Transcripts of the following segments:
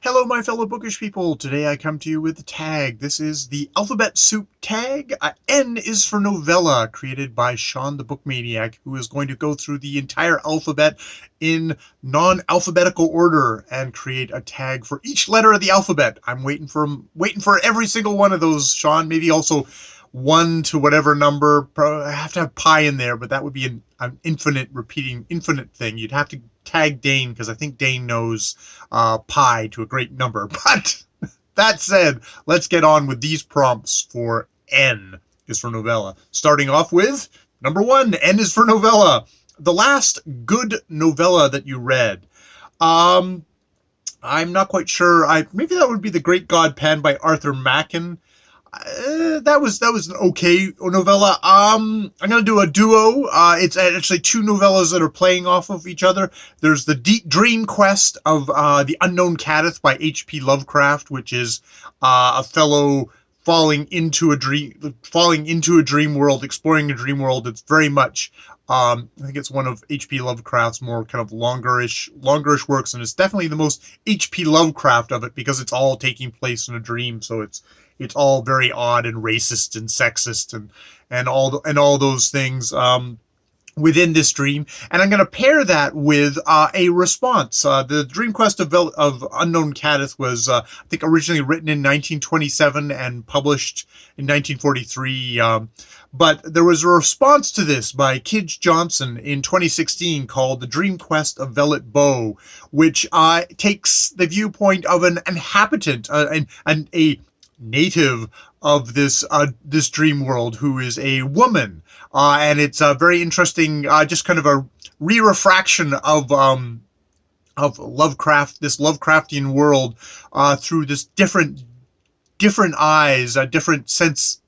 Hello, my fellow bookish people. Today I come to you with a tag. This is the Alphabet Soup tag. N is for Novella, created by Shawn the Book Maniac, who is going to go through the entire alphabet in non-alphabetical order and create a tag for each letter of the alphabet. I'm waiting for every single one of those, Shawn. Maybe also 1 to whatever number. I have to have pi in there, but that would be an infinite thing. You'd have to tag Dane, because I think Dane knows pi to a great number. But that said, let's get on with these prompts for N is for Novella. Starting off with number 1, N is for Novella. The last good novella that you read. I'm not quite sure. Maybe that would be The Great God Pan by Arthur Machen. That was an okay novella. I'm gonna do a duo. It's actually 2 novellas that are playing off of each other. There's The Deep Dream Quest of The Unknown Cadith by H.P. Lovecraft, which is a fellow falling into a dream world, exploring a dream world. It's very much I think it's one of H.P. Lovecraft's more kind of longerish works, and it's definitely the most H.P. Lovecraft of it because it's all taking place in a dream. So it's all very odd and racist and sexist and all those things within this dream. And I'm going to pair that with a response. The Dream Quest of Unknown Cadith was, I think, originally written in 1927 and published in 1943. But there was a response to this by Kij Johnson in 2016 called The Dream Quest of Velvet Bow, which takes the viewpoint of an inhabitant and a native of this dream world who is a woman, and it's a very interesting, just kind of a re-refraction of Lovecraft, this Lovecraftian world, through this different eyes, different senses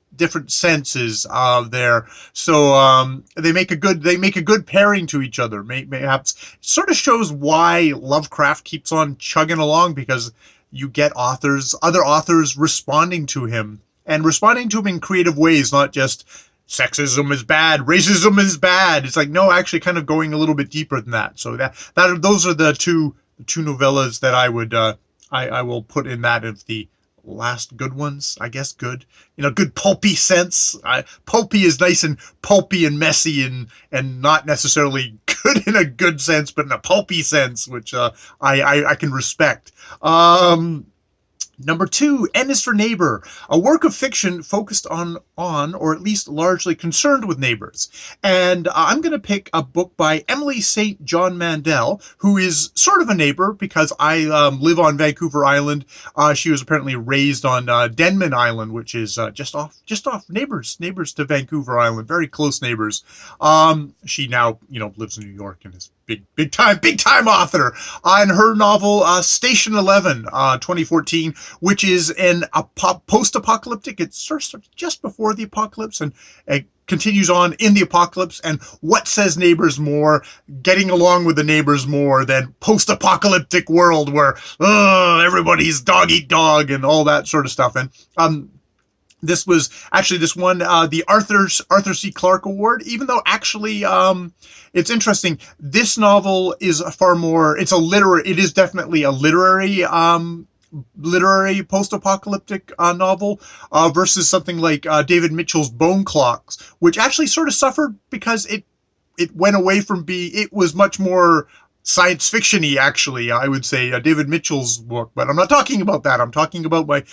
there. So they make a good pairing to each other. Perhaps sort of shows why Lovecraft keeps on chugging along, because you get other authors responding to him in creative ways, not just sexism is bad, racism is bad. It's like, no, actually kind of going a little bit deeper than that. So those are the two novellas that I will put in that of the last good ones, I guess. Good, good pulpy sense. Pulpy is nice and pulpy and messy and not necessarily good in a good sense, but in a pulpy sense, which I can respect. Number 2, N is for Neighbor, a work of fiction focused on, or at least largely concerned with neighbors. And I'm going to pick a book by Emily St. John Mandel, who is sort of a neighbor because I live on Vancouver Island. She was apparently raised on Denman Island, which is just off neighbors to Vancouver Island, very close neighbors. She now lives in New York and is big time author. And her novel Station 11, 2014, which is a post-apocalyptic. It starts just before the apocalypse and it continues on in the apocalypse. And what says neighbors more, getting along with the neighbors more than post-apocalyptic world where everybody's dog eat dog and all that sort of stuff. And this was actually the Arthur C. Clarke Award, even though actually it's interesting. This novel is it is definitely a literary post-apocalyptic novel versus something like David Mitchell's Bone Clocks, which actually sort of suffered because it went away from it was much more science fiction-y, actually, I would say, David Mitchell's book, but I'm not talking about that. I'm talking about my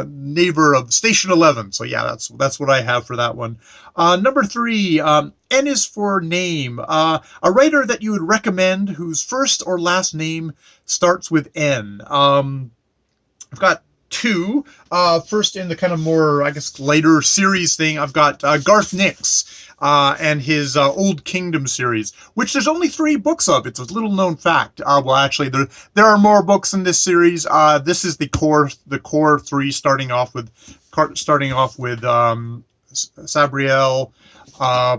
neighbor of Station 11. So yeah, that's what I have for that one. Number 3, N is for Name, a writer that you would recommend whose first or last name starts with N. I've got 2. First, in the kind of more, I guess, later series thing, I've got Garth Nix and his Old Kingdom series, which there's only 3 books of. It's a little known fact. Well, actually, there are more books in this series. This is the core 3, starting off with Sabriel,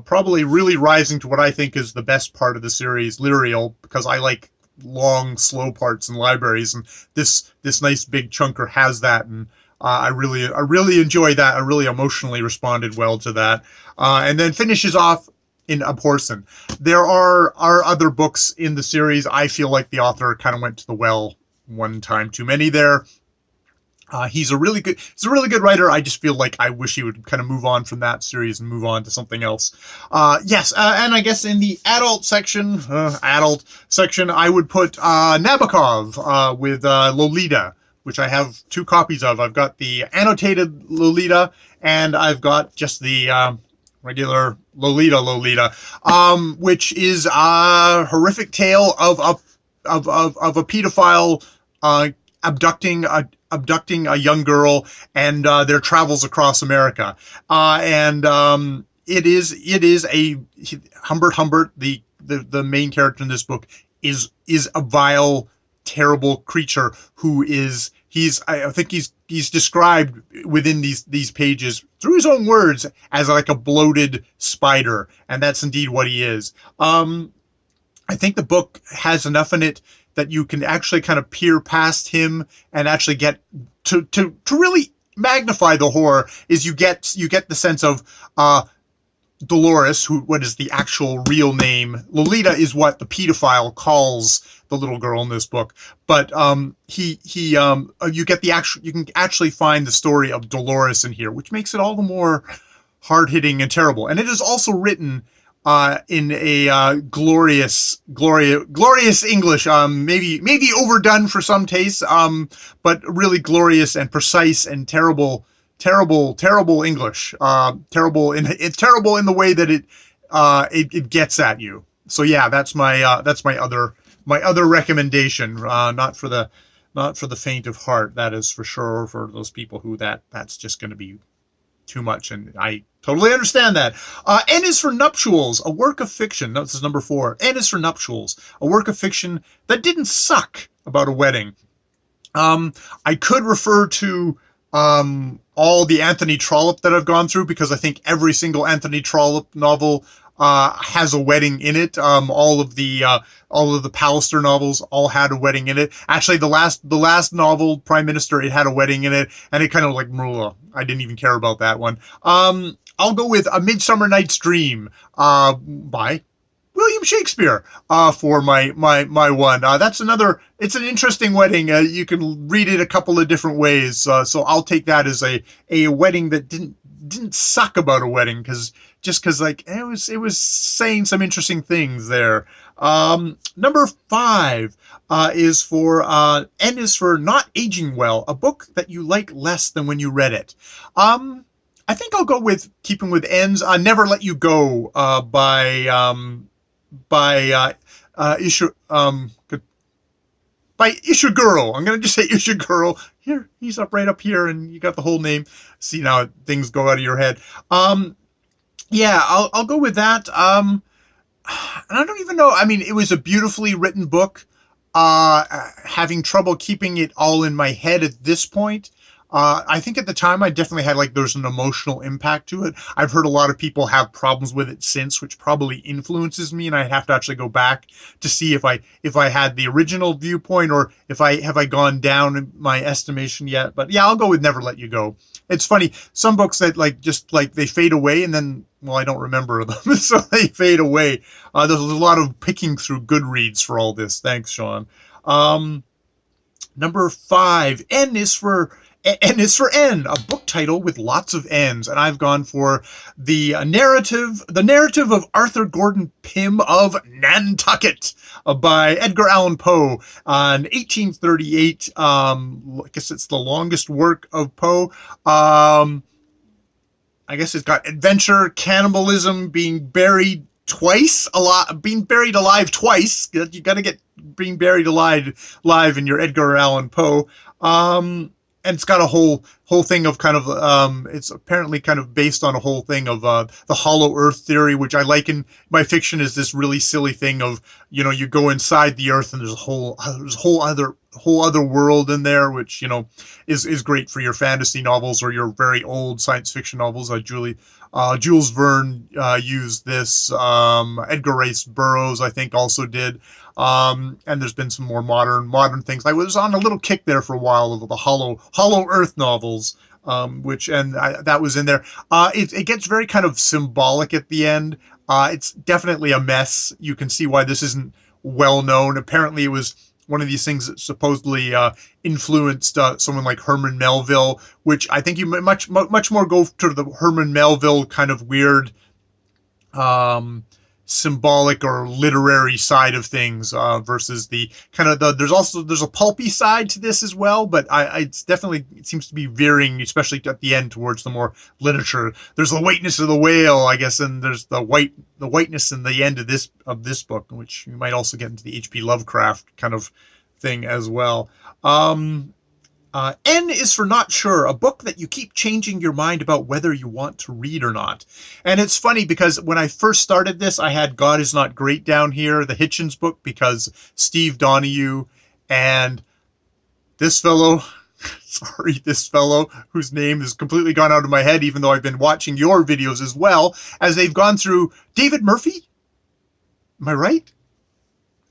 probably really rising to what I think is the best part of the series, Lyriel, because I like long, slow parts in libraries, and this nice big chunker has that, and I really enjoy that. I really emotionally responded well to that, and then finishes off in Abhorsen. There are other books in the series. I feel like the author kind of went to the well one time too many there. He's a really good writer. I just feel like I wish he would kind of move on from that series and move on to something else. Yes, and I guess in the adult section, I would put Nabokov with Lolita, which I have 2 copies of. I've got the annotated Lolita, and I've got just the regular Lolita, which is a horrific tale of a pedophile abducting a young girl and their travels across America. It is a Humbert, the main character in this book, is a vile, terrible creature who I think he's described within these pages through his own words as like a bloated spider, and that's indeed what he is. I think the book has enough in it that you can actually kind of peer past him and actually get to really magnify the horror. Is you get the sense of Dolores, what is the actual real name. Lolita is what the pedophile calls the little girl in this book, but you can actually find the story of Dolores in here, which makes it all the more hard-hitting and terrible. And it is also written in a glorious English, maybe overdone for some tastes, but really glorious and precise and terrible English. Terrible in the way that it gets at you. So yeah, that's my other recommendation. Not for the faint of heart, that is for sure. For those people who that's just going to be too much, and I totally understand that. N is for Nuptials, a work of fiction. No, this is number 4. N is for Nuptials, a work of fiction that didn't suck about a wedding. I could refer to all the Anthony Trollope that I've gone through, because I think every single Anthony Trollope novel has a wedding in it. All of the Pallister novels all had a wedding in it. Actually, the last novel, Prime Minister, it had a wedding in it, and it kind of like, I didn't even care about that one. I'll go with A Midsummer Night's Dream by William Shakespeare for my one. That's another. It's an interesting wedding. You can read it a couple of different ways. So I'll take that as a wedding that didn't suck about a wedding, because like it was saying some interesting things there. Number 5 is for N is for Not Aging Well, a book that you like less than when you read it. I think I'll go with, keeping with N's, Never Let You Go by Ishiguro. I'm gonna just say Ishiguro. Here, he's right up here, and you got the whole name. See, now things go out of your head. Yeah, I'll go with that. And I don't even know. I mean, it was a beautifully written book. Having trouble keeping it all in my head at this point. I think at the time I definitely had there's an emotional impact to it. I've heard a lot of people have problems with it since, which probably influences me, and I have to actually go back to see if I had the original viewpoint, or have I gone down in my estimation yet. But yeah, I'll go with Never Let You Go. It's funny, some books that they fade away, and then, well, I don't remember them, so they fade away. There's a lot of picking through Goodreads for all this. Thanks, Sean. Number 5, N is for N, a book title with lots of N's, and I've gone for the narrative of Arthur Gordon Pym of Nantucket by Edgar Allan Poe in 1838. I guess it's the longest work of Poe. I guess it's got adventure, cannibalism, being buried alive twice. You got to get being buried alive in your Edgar Allan Poe. And it's got a whole thing of kind of, it's apparently kind of based on a whole thing of the hollow earth theory, which I like in my fiction, is this really silly thing of, you go inside the earth and there's a whole other world in there, which, is great for your fantasy novels or your very old science fiction novels. Jules Verne used this. Edgar Rice Burroughs, I think, also did. And there's been some more modern things. I was on a little kick there for a while of the hollow earth novels, that was in there. It gets very kind of symbolic at the end. It's definitely a mess. You can see why this isn't well known. Apparently it was one of these things that supposedly influenced someone like Herman Melville, which I think you much more go to the Herman Melville kind of weird symbolic or literary side of things versus the kind of there's a pulpy side to this as well, but it seems to be veering, especially at the end, towards the more literature. There's the whiteness of the whale, I guess, and there's the whiteness in the end of this book, which you might also get into the H.P. Lovecraft kind of thing as well. N is for not sure, a book that you keep changing your mind about whether you want to read or not. And it's funny because when I first started this, I had God Is Not Great down here, the Hitchens book, because Steve Donahue and this fellow, this fellow, whose name has completely gone out of my head, even though I've been watching your videos as well, as they've gone through David Murphy. Am I right?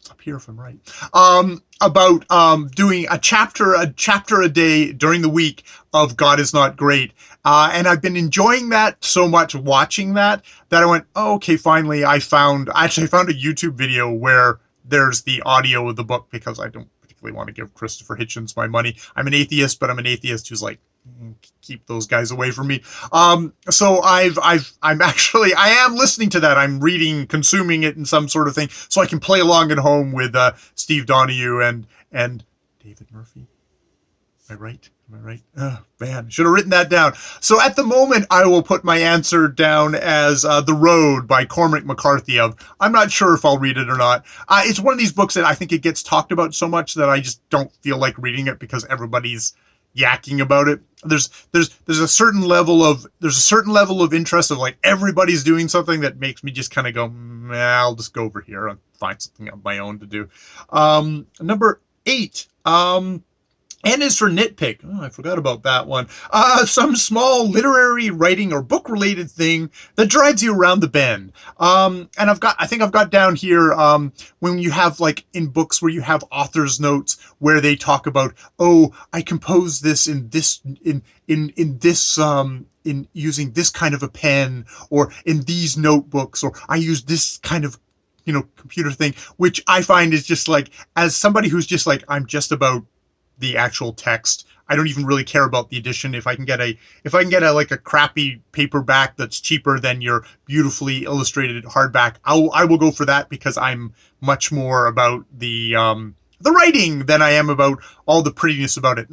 Up here if I'm right, about doing a chapter a day during the week of God Is Not Great. And I've been enjoying that so much, watching that I went, oh, okay, finally I found a YouTube video where there's the audio of the book, because I don't particularly want to give Christopher Hitchens my money. I'm an atheist, but I'm an atheist who's like, keep those guys away from me. So I am listening to that. I'm reading, consuming it in some sort of thing, so I can play along at home with Steve Donahue and David Murphy. Am I right? Oh, man, should have written that down. So at the moment, I will put my answer down as The Road by Cormac McCarthy. I'm not sure if I'll read it or not. It's one of these books that I think it gets talked about so much that I just don't feel like reading it because everybody's yakking about it. There's a certain level of interest of like everybody's doing something that makes me just kind of go, I'll just go over here and find something of my own to do. Number 8. N is for Nitpick. Oh, I forgot about that one. Some small literary writing or book related thing that drives you around the bend. And I think I've got down here, when you have like in books where you have author's notes where they talk about, oh, I composed this in using this kind of a pen, or in these notebooks, or I use this kind of, computer thing, which I find is just like, as somebody who's just like, I'm just about the actual text. I don't even really care about the edition. If I can get a crappy paperback that's cheaper than your beautifully illustrated hardback, I will go for that, because I'm much more about the writing than I am about all the prettiness about it.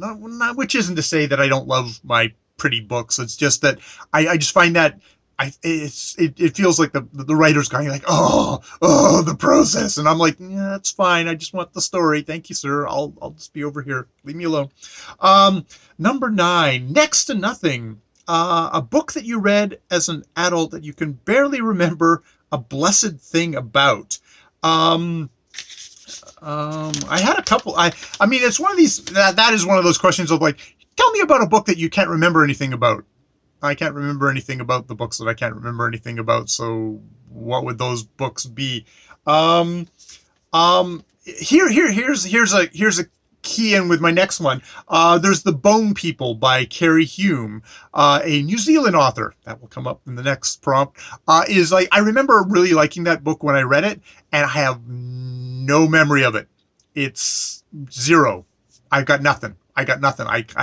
Which isn't to say that I don't love my pretty books. It's just that I just find that it feels like the writer's going like, oh, the process. And I'm like, yeah, that's fine. I just want the story. Thank you, sir. I'll just be over here. Leave me alone. Number 9, Next to Nothing. A book that you read as an adult that you can barely remember a blessed thing about. I had a couple. I mean, it's one of these, that is one of those questions of like, tell me about a book that you can't remember anything about. I can't remember anything about the books that I can't remember anything about. So what would those books be? Here's a key in with my next one. There's The Bone People by Carrie Hume, a New Zealand author. That will come up in the next prompt. Is like, I remember really liking that book when I read it, and I have no memory of it. It's zero. I got nothing. I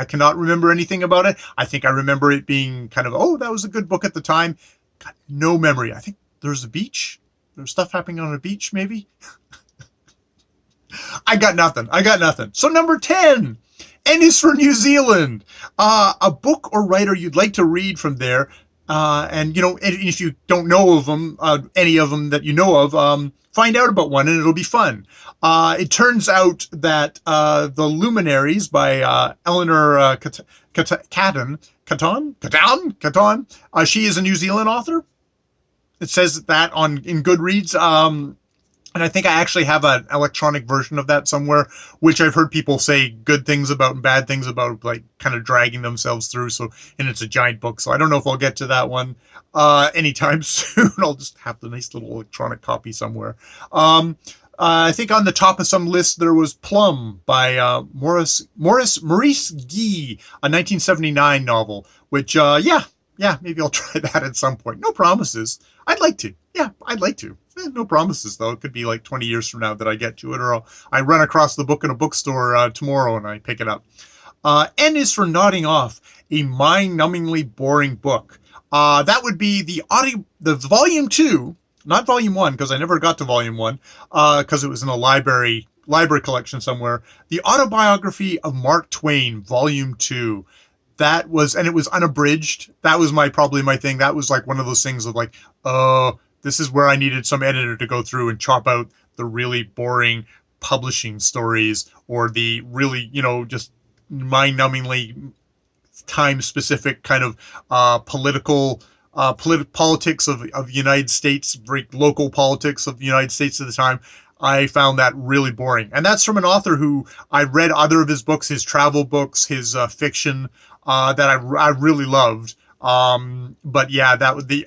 cannot remember anything about it. I think I remember it being kind of, oh, that was a good book at the time. Got no memory. I think there's a beach. There's stuff happening on a beach, maybe. I got nothing. So number 10, N is for New Zealand. A book or writer you'd like to read from there. And if you don't know of them, any of them that you know of, find out about one and it'll be fun. It turns out that The Luminaries by Eleanor Catton, she is a New Zealand author. It says that in Goodreads. And I think I actually have an electronic version of that somewhere, which I've heard people say good things about and bad things about, like kind of dragging themselves through. And it's a giant book. So I don't know if I'll get to that one anytime soon. I'll just have the nice little electronic copy somewhere. I think on the top of some lists there was Plum by Maurice Guy, a 1979 novel, which, yeah, maybe I'll try that at some point. No promises. I'd like to. Yeah, I'd like to. No promises, though. It could be like 20 years from now that I get to it, or I run across the book in a bookstore tomorrow and I pick it up. N is for Nodding Off, a mind-numbingly boring book. That would be the volume 2, not volume 1, because I never got to volume 1, because it was in a library collection somewhere. The Autobiography of Mark Twain, volume 2. That was, and it was unabridged. That was probably my thing. That was like one of those things of like, this is where I needed some editor to go through and chop out the really boring publishing stories, or the really, just mind-numbingly time-specific kind of politics of the United States, very local politics of the United States at the time. I found that really boring. And that's from an author who I read other of his books, his travel books, his fiction, that I really loved. But yeah, that was the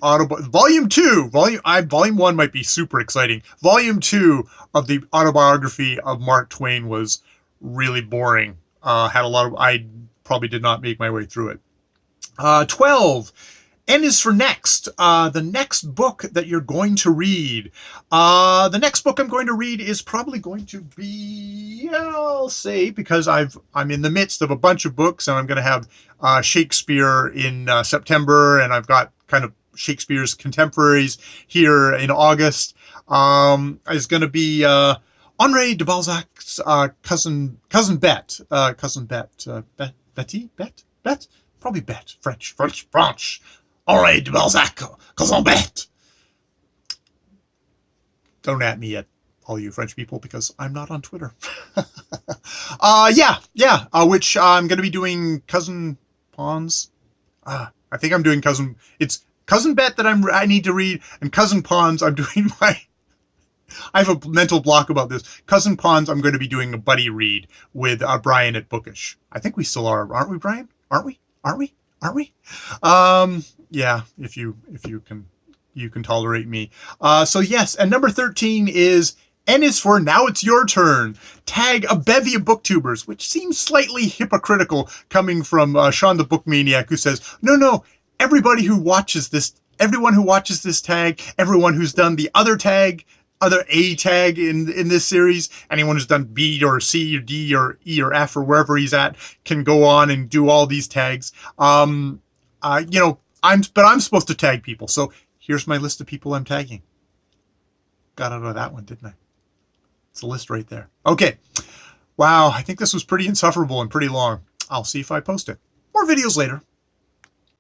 volume 2. Volume 1 might be super exciting. Volume 2 of the Autobiography of Mark Twain was really boring. I probably did not make my way through it. 12. N is for next. The next book that you're going to read. The next book I'm going to read is probably going to be, I'll say, because I'm in the midst of a bunch of books, and I'm going to have Shakespeare in September, and I've got kind of Shakespeare's contemporaries here in August. Is going to be Henri de Balzac's cousin Bet. Bet? Probably Bet. French. Henri de Balzac, cousin Bet. Don't at me yet, all you French people, because I'm not on Twitter. Which I'm going to be doing Cousin Pons. I think I'm doing it's Cousin Bet that I need to read, and Cousin Pons, I'm doing I have a mental block about this. Cousin Pons, I'm going to be doing a buddy read with Brian at Bookish. I think we still are, aren't we, Brian? Aren't we? Yeah, if you can tolerate me. So yes, and number 13 is N is for Now It's Your Turn. Tag a bevy of booktubers, which seems slightly hypocritical coming from Shawn the Book Maniac, who says, no, everyone who watches this tag, everyone who's done the other A tag in this series, anyone who's done B or C or D or E or F or wherever he's at, can go on and do all these tags. I'm supposed to tag people, so here's my list of people I'm tagging. Got out of that one, didn't I? It's a list right there. Okay. Wow, I think this was pretty insufferable and pretty long. I'll see if I post it. More videos later.